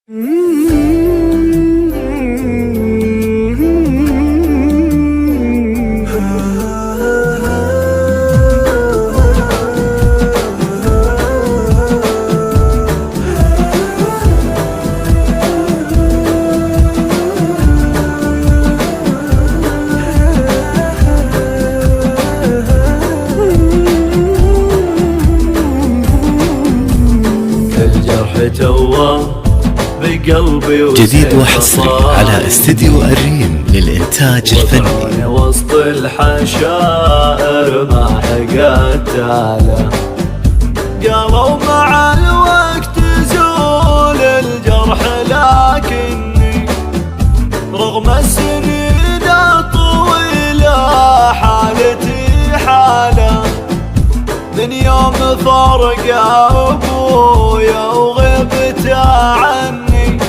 بقلبي جديد وحصري على استديو الريم للإنتاج الفني. وسط الحشائر ما حقت تعالى، قالوا مع الوقت زول الجرح، لكني رغم السنين الطويلة حالتي حالة. من يوم فرق أبويا وغبت عني،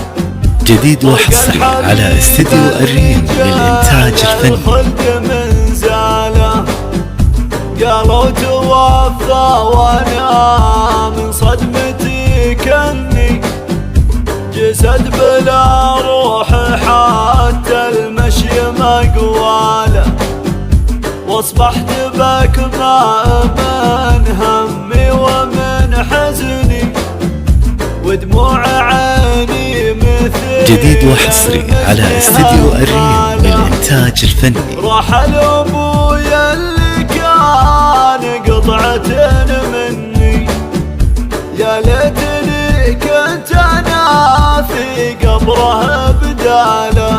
جديد وحصري على استديو الريم للإنتاج الفني. من زاله قالوا توفى وانا من صدمتي كني جسد بلا روح، حتى المشي مقواله. واصبحت بكمة من همي ومن حزني، ودموع عيني مثل جديد وحصري على استديو الريم للإنتاج الفني. رحل أبويا اللي كان قطعة مني، يا ليتني كنت أنا في قبره بداله.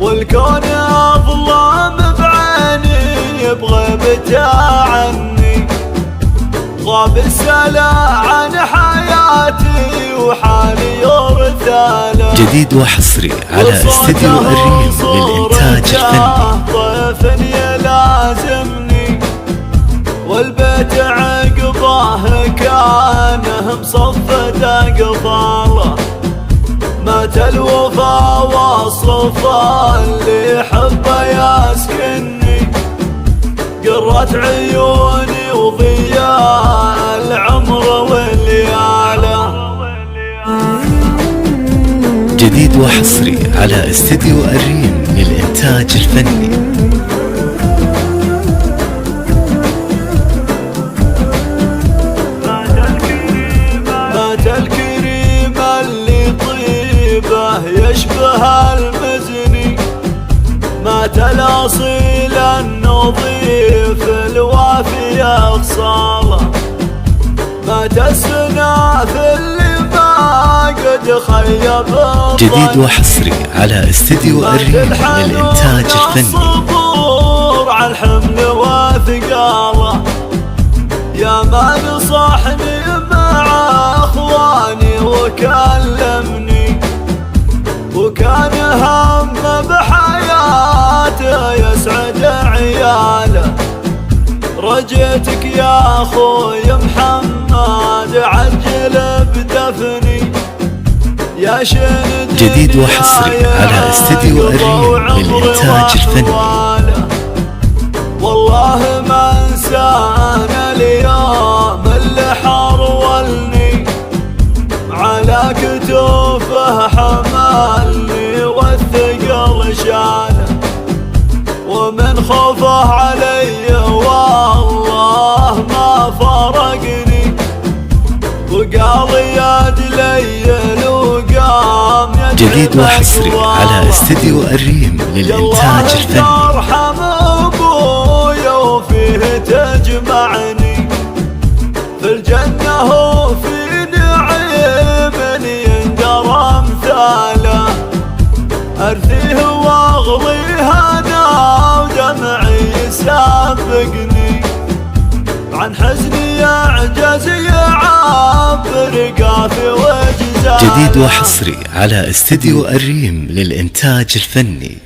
والكون أظلم بعيني بغيبته عني، غاب السلا عن حياتي وحالي يرثاله. جديد وحصري على استديو الريم للإنتاج الفني. ضيف يلازمني والبيت عقبه كانه مصفد أقفاله. مات الوفا والصفا اللي حبه يسكنني، قرت عيوني وضياء العمر والليالة. جديد وحصري على استديو الريم للإنتاج الفني. مات الكريم اللي طيبه يشبه المزني، مات الأصيل النظيف الوافي أغصاله. مات السناف اللي ما قد خيب. جديد وحصري على استديو الريم للإنتاج الفني. الصبور على الحمل وثقاله، يا ما نصحني مع اخواني وكلمني، وكان هم بحياته يسعد عياله. رجيتك يا اخوي محمد عجل بدفني، يا شين جديد وحصري على استديو الريم للإنتاج الفني. والله ما انسانا اليوم اللي حرولني، على كتوفه حملني والثقل شاله. ومن خوفه علي والله ما فرقني، وقال يا دليل وقام يا جديد وحصري على استديو الريم للإنتاج الفني. ارحم ابويا وفيه تجمعني، في الجنة وفي نعيم يندر امثاله. ارثيه واغضيه انا ودمعي يسابقني، عن حزني يعجز يعبر قافي وجزاله. جديد وحصري على استديو الريم للإنتاج الفني.